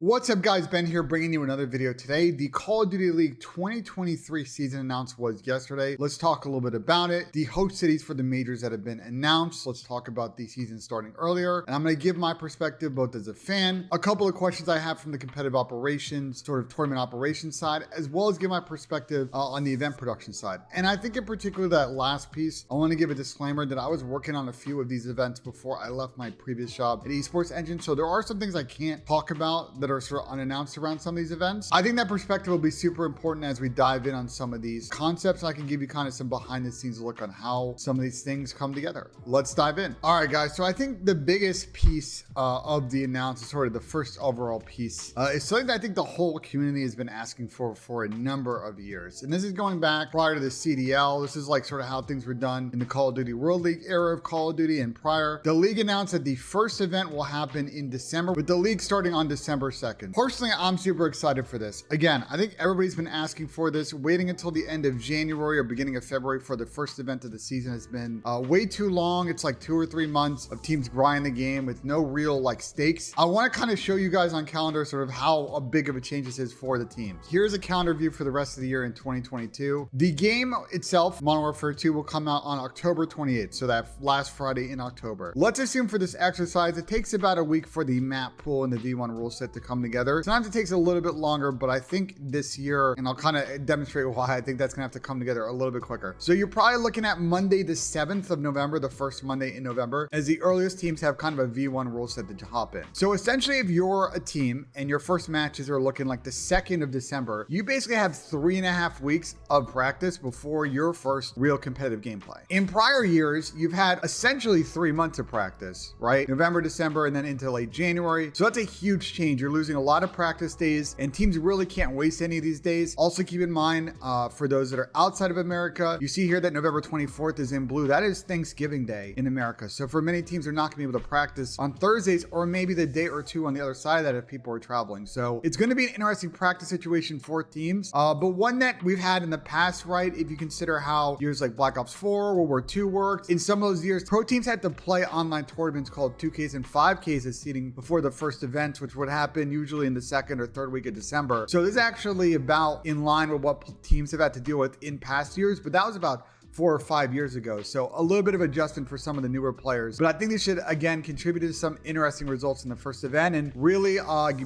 What's up guys, Ben here bringing you another video today. The Call of Duty League 2023 season announced was yesterday. Let's talk a little bit about it. The host cities for the majors that have been announced. Let's talk about the season starting earlier. And I'm going to give my perspective both as a fan, a couple of questions I have from the competitive operations, sort of tournament operations side, as well as give my perspective on the event production side. And I think in particular that last piece, I want to give a disclaimer that I was working on a few of these events before I left my previous job at Esports Engine. So there are some things I can't talk about that are sort of unannounced around some of these events. I think that perspective will be super important as we dive in on some of these concepts. I can give you kind of some behind the scenes look on how some of these things come together. Let's dive in. All right, guys. So I think the biggest piece of the announcement, sort of the first overall piece, is something that I think the whole community has been asking for a number of years. And this is going back prior to the CDL. This is like sort of how things were done in the Call of Duty World League era of Call of Duty and prior. The league announced that the first event will happen in December, with the league starting on December 2nd. Personally, I'm super excited for this. Again, I think everybody's been asking for this. Waiting until the end of January or beginning of February for the first event of the season has been way too long. It's like 2 or 3 months of teams grinding the game with no real like stakes. I want to kind of show you guys on calendar sort of how big of a change this is for the teams. Here's a calendar view for the rest of the year in 2022. The game itself, Modern Warfare 2, will come out on October 28th, so that last Friday in October. Let's assume for this exercise, it takes about a week for the map pool and the V1 rule set to come together. Sometimes it takes a little bit longer, but I think this year, and I'll kind of demonstrate why I think that's gonna have to come together a little bit quicker. So you're probably looking at Monday the 7th of November, the first Monday in November, as the earliest teams have kind of a V1 rule set to hop in. So essentially, if you're a team and your first matches are looking like the 2nd of December, you basically have 3.5 weeks of practice before your first real competitive gameplay. In prior years, you've had essentially 3 months of practice, right? November, December, and then into late January. So that's a huge change. You're losing a lot of practice days, and teams really can't waste any of these days. Also keep in mind, for those that are outside of America, you see here that November 24th is in blue. That is Thanksgiving Day in America. So for many teams, they're not gonna be able to practice on Thursdays, or maybe the day or two on the other side of that if people are traveling. So it's gonna be an interesting practice situation for teams, but one that we've had in the past, right? If you consider how years like Black Ops 4, World War II worked, in some of those years, pro teams had to play online tournaments called 2Ks and 5Ks as seeding before the first events, which would happen usually in the second or third week of December. So this is actually about in line with what teams have had to deal with in past years, but that was about 4 or 5 years ago. So a little bit of adjustment for some of the newer players, but I think this should again contribute to some interesting results in the first event and really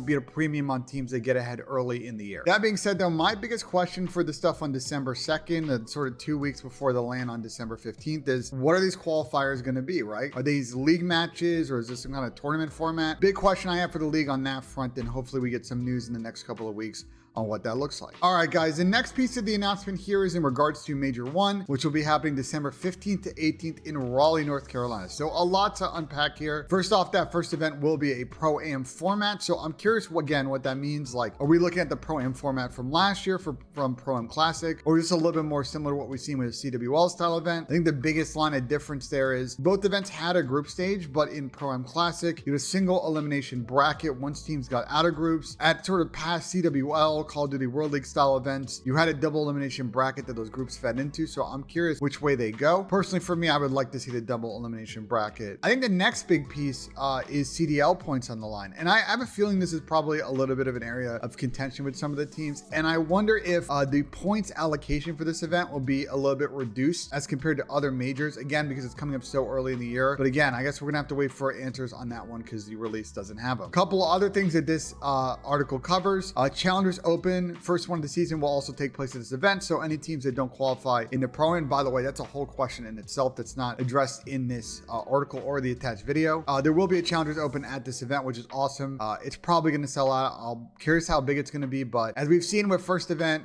be a premium on teams that get ahead early in the year. That being said though, my biggest question for the stuff on December 2nd and sort of 2 weeks before the LAN on December 15th is, what are these qualifiers going to be, right? Are these league matches or is this some kind of tournament format? Big question I have for the league on that front, and hopefully we get some news in the next couple of weeks on what that looks like. All right, guys, the next piece of the announcement here is in regards to Major 1, which will be happening December 15th to 18th in Raleigh, North Carolina. So a lot to unpack here. First off, that first event will be a Pro-Am format. So I'm curious, again, what that means. Like, are we looking at the Pro-Am format from last year from Pro-Am Classic, or just a little bit more similar to what we've seen with a CWL style event? I think the biggest line of difference there is both events had a group stage, but in Pro-Am Classic, you had a single elimination bracket once teams got out of groups. At sort of past CWL, Call of Duty World League style events, you had a double elimination bracket that those groups fed into. So I'm curious which way they go. Personally, for me, I would like to see the double elimination bracket. I think the next big piece is CDL points on the line. And I have a feeling this is probably a little bit of an area of contention with some of the teams. And I wonder if the points allocation for this event will be a little bit reduced as compared to other majors. Again, because it's coming up so early in the year. But again, I guess we're gonna have to wait for answers on that one because the release doesn't have them. A couple of other things that this article covers. Challengers Open, first one of the season, will also take place at this event. So any teams that don't qualify in the Pro, and by the way, that's a whole question in itself that's not addressed in this article or the attached video. There will be a Challengers Open at this event, which is awesome. It's probably going to sell out. I'm curious how big it's going to be, but as we've seen with first event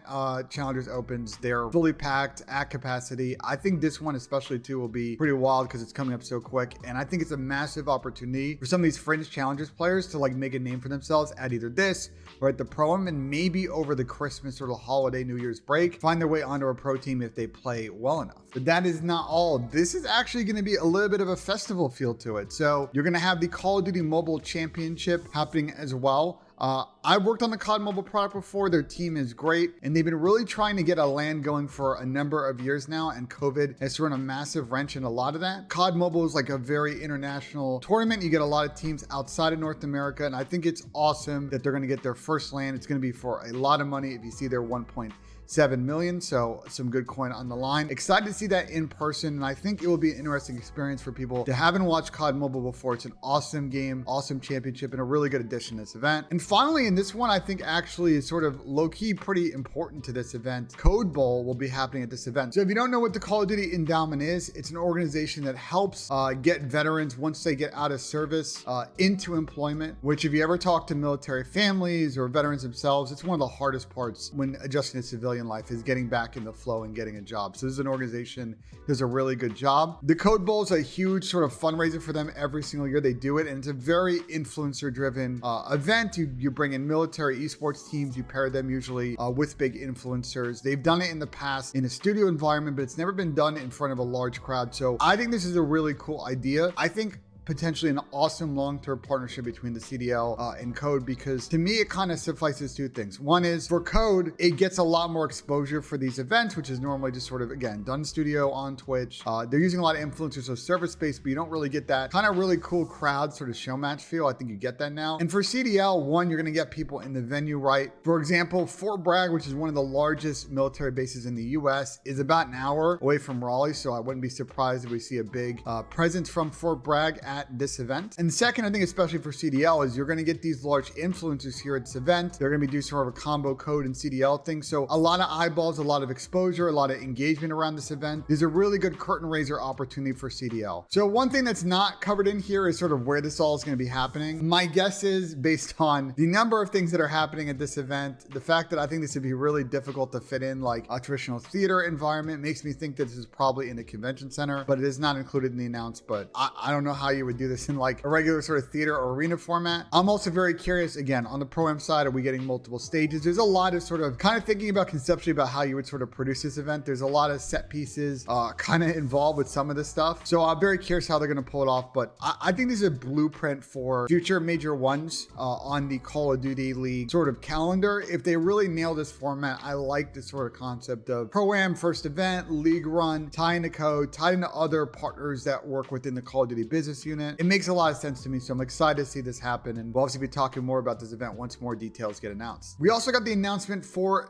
Challengers Opens, they're fully packed at capacity. I think this one especially too will be pretty wild because it's coming up so quick, and I think it's a massive opportunity for some of these fringe Challengers players to like make a name for themselves at either this or at the Pro-Am, and maybe over the Christmas or the holiday New Year's break, find their way onto a pro team if they play well enough. But that is not all. This is actually going to be a little bit of a festival feel to it. So you're going to have the Call of Duty Mobile Championship happening as well. I've worked on the COD Mobile product before. Their team is great, and they've been really trying to get a LAN going for a number of years now, and COVID has thrown a massive wrench in a lot of that. COD Mobile is like a very international tournament. You get a lot of teams outside of North America, and I think it's awesome that they're going to get their first LAN. It's going to be for a lot of money. If you see their 1.7 million, so some good coin on the line. Excited to see that in person, and I think it will be an interesting experience for people that haven't watched COD Mobile before. It's an awesome game, awesome championship, and a really good addition to this event. And finally, in this one, I think actually is sort of low-key pretty important to this event. Code Bowl will be happening at this event. So if you don't know what the Call of Duty Endowment is, it's an organization that helps get veterans, once they get out of service, into employment, which if you ever talk to military families or veterans themselves, it's one of the hardest parts when adjusting to civilian life is getting back in the flow and getting a job. So this is an organization that does a really good job. The Code Bowl is a huge sort of fundraiser for them every single year. They do it, and it's a very influencer driven event. You bring in military esports teams, you pair them usually with big influencers. They've done it in the past in a studio environment, but it's never been done in front of a large crowd. So I think this is a really cool idea. I think potentially an awesome long-term partnership between the CDL and Code, because to me it kind of suffices two things. One is for Code, it gets a lot more exposure for these events, which is normally just sort of, again, done studio on Twitch. They're using a lot of influencers, so server space, but you don't really get that kind of really cool crowd sort of show match feel. I think you get that now. And for CDL, one, you're going to get people in the venue right. For example, Fort Bragg, which is one of the largest military bases in the US, is about an hour away from Raleigh, so I wouldn't be surprised if we see a big presence from Fort Bragg at this event. And second, I think especially for CDL, is you're going to get these large influencers here at this event. They're going to be doing sort of a combo Code and CDL thing. So a lot of eyeballs, a lot of exposure, a lot of engagement around this event. There's a really good curtain raiser opportunity for CDL. So one thing that's not covered in here is sort of where this all is going to be happening. My guess is, based on the number of things that are happening at this event, the fact that I think this would be really difficult to fit in like a traditional theater environment makes me think that this is probably in the convention center, but it is not included in the announce. But I don't know how you would do this in like a regular sort of theater or arena format. I'm also very curious, again, on the Pro-Am side, are we getting multiple stages? There's a lot of sort of kind of thinking about conceptually about how you would sort of produce this event. There's a lot of set pieces kind of involved with some of this stuff. So I'm very curious how they're going to pull it off, but I think this is a blueprint for future major ones on the Call of Duty League sort of calendar. If they really nail this format, I like this sort of concept of Pro-Am first event, league run, tie into Code, tie into other partners that work within the Call of Duty business unit. It makes a lot of sense to me, so I'm excited to see this happen, and we'll obviously be talking more about this event once more details get announced. We also got the announcement for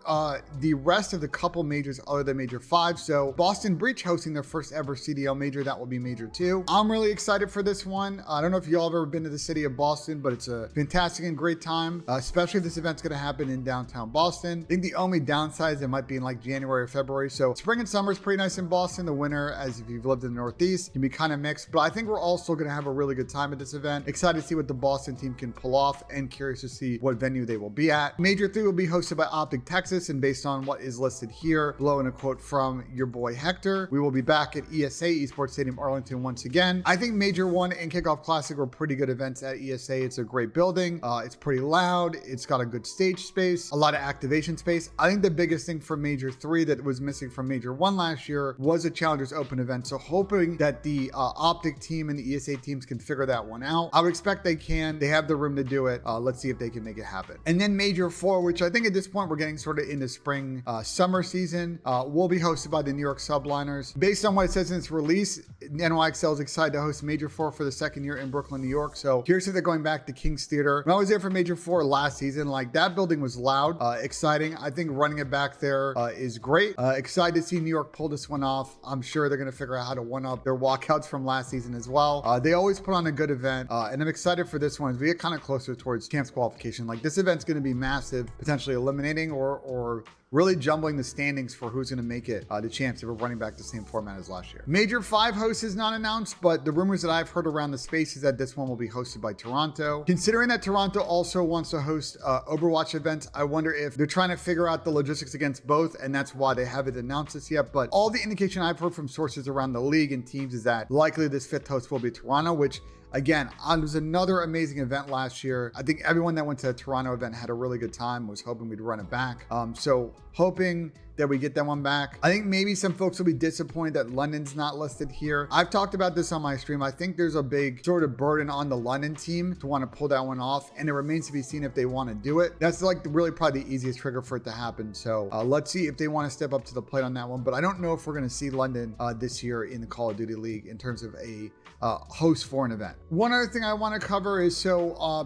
the rest of the couple majors other than Major 5. So Boston Breach hosting their first ever CDL major. That will be Major 2. I'm really excited for this one. I don't know if y'all have ever been to the city of Boston, but it's a fantastic and great time, especially if this event's going to happen in downtown Boston. I think the only downside is it might be in like January or February. So spring and summer is pretty nice in Boston. The winter, as if you've lived in the Northeast, can be kind of mixed, but I think we're also going to have a really good time at this event. Excited to see what the Boston team can pull off, and curious to see what venue they will be at. Major 3 will be hosted by OpTic Texas, and based on what is listed here below in a quote from your boy Hector, we will be back at ESA, Esports Stadium Arlington, once again. I think Major 1 and Kickoff Classic were pretty good events at ESA. It's a great building. It's pretty loud. It's got a good stage space, a lot of activation space. I think the biggest thing for Major 3 that was missing from Major 1 last year was a Challengers Open event. So hoping that the OpTic team and the ESA teams can figure that one out. I would expect they can. They have the room to do it. Let's see if they can make it happen. And then Major 4, which I think at this point we're getting sort of into spring, summer season, will be hosted by the New York Subliners. Based on what it says in its release, NYSL is excited to host Major 4 for the second year in Brooklyn, New York. So curious if they're going back to King's Theater. When I was there for Major 4 last season, like that building was loud, exciting. I think running it back there is great. Excited to see New York pull this one off. I'm sure they're going to figure out how to one-up their walkouts from last season as well. They always put on a good event, and I'm excited for this one as we get kind of closer towards champs qualification. Like this event's going to be massive, potentially eliminating or really jumbling the standings for who's going to make it to champs if we're running back the same format as last year. Major 5 host is not announced, but the rumors that I've heard around the space is that this one will be hosted by Toronto. Considering that Toronto also wants to host Overwatch events, I wonder if they're trying to figure out the logistics against both, and that's why they haven't announced this yet. But all the indication I've heard from sources around the league and teams is that likely this 5th host will be Toronto, which again, it was another amazing event last year. I think everyone that went to the Toronto event had a really good time, was hoping we'd run it back. So hoping that we get that one back. I think maybe some folks will be disappointed that London's not listed here. I've talked about this on my stream. I think there's a big sort of burden on the London team to want to pull that one off, and it remains to be seen if they want to do it. That's like really probably the easiest trigger for it to happen. So let's see if they want to step up to the plate on that one. But I don't know if we're going to see London this year in the Call of Duty League in terms of a host for an event. One other thing I want to cover is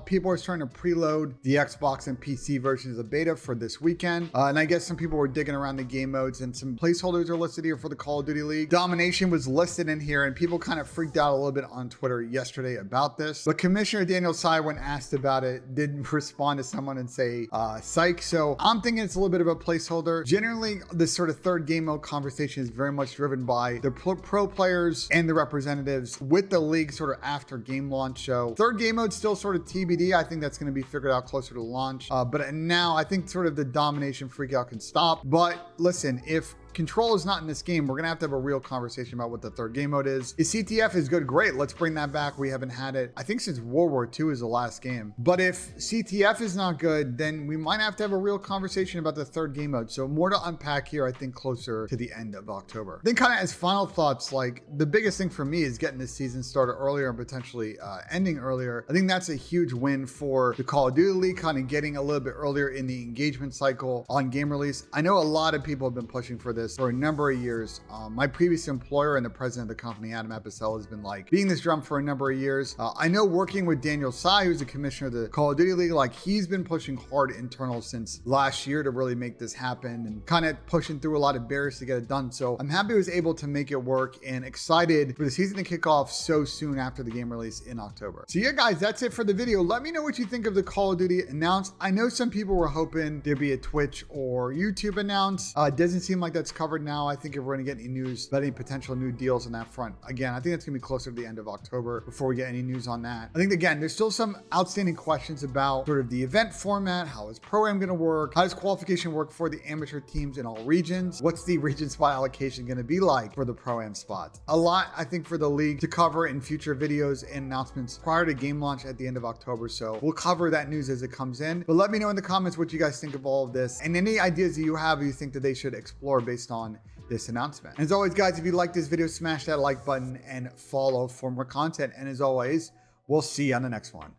people are starting to preload the Xbox and PC versions of the beta for this weekend. And I guess some people were digging around the game modes, and some placeholders are listed here for the Call of Duty League. Domination was listed in here, and people kind of freaked out a little bit on Twitter yesterday about this. But Commissioner Daniel Tsai, when asked about it, didn't respond to someone and say psych. So I'm thinking it's a little bit of a placeholder. Generally, this sort of third game mode conversation is very much driven by the pro players and the representatives with the league sort of after game launch. So third game mode still sort of TBD. I think that's going to be figured out closer to launch. But now I think sort of the domination freak out can stop. But listen, if Control is not in this game, we're gonna have to have a real conversation about what the third game mode is. If CTF is good, great, let's bring that back. We haven't had it, I think, since World War II is the last game. But if CTF is not good, then we might have to have a real conversation about the third game mode. So more to unpack here, I think, closer to the end of October. Then kind of as final thoughts, like the biggest thing for me is getting this season started earlier and potentially ending earlier. I think that's a huge win for the Call of Duty League, kind of getting a little bit earlier in the engagement cycle on game release. I know a lot of people have been pushing for this for a number of years. My previous employer and the president of the company, Adam Epicel, has been like beating this drum for a number of years. I know working with Daniel Tsai, who's the commissioner of the Call of Duty League, like he's been pushing hard internal since last year to really make this happen and kind of pushing through a lot of barriers to get it done. So I'm happy he was able to make it work and excited for the season to kick off so soon after the game release in October. So yeah, guys, that's it for the video. Let me know what you think of the Call of Duty announce. I know some people were hoping there'd be a Twitch or YouTube announce. It doesn't seem like that's covered now. I think if we're going to get any news about any potential new deals on that front, again, I think that's going to be closer to the end of October before we get any news on that. I think, again, there's still some outstanding questions about sort of the event format. How is Pro-Am going to work? How does qualification work for the amateur teams in all regions? What's the region spot allocation going to be like for the Pro-Am spots? A lot, I think, for the league to cover in future videos and announcements prior to game launch at the end of October. So we'll cover that news as it comes in. But let me know in the comments what you guys think of all of this and any ideas that you have you think that they should explore based on this announcement. And as always, guys, if you like this video, smash that like button and follow for more content. And as always, we'll see you on the next one.